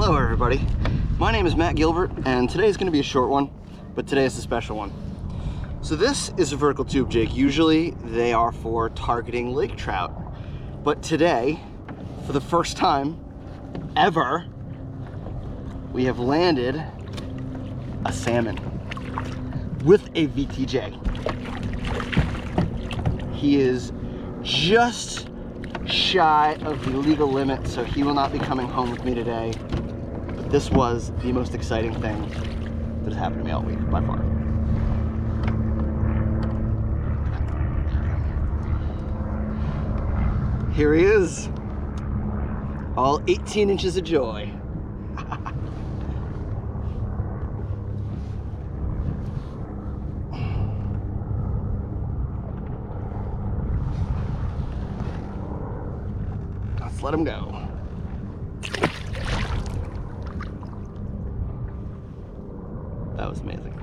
Hello everybody, my name is Matt Gilbert and today is going to be a short one, but today is a special one. So this is a vertical tube jig. Usually they are for targeting lake trout, but today, for the first time ever, we have landed a salmon with a VTJ. He is just shy of the legal limit, so he will not be coming home with me today. But this was the most exciting thing that has happened to me all week, by far. Here he is, all 18 inches of joy. Let's let him go. That was amazing.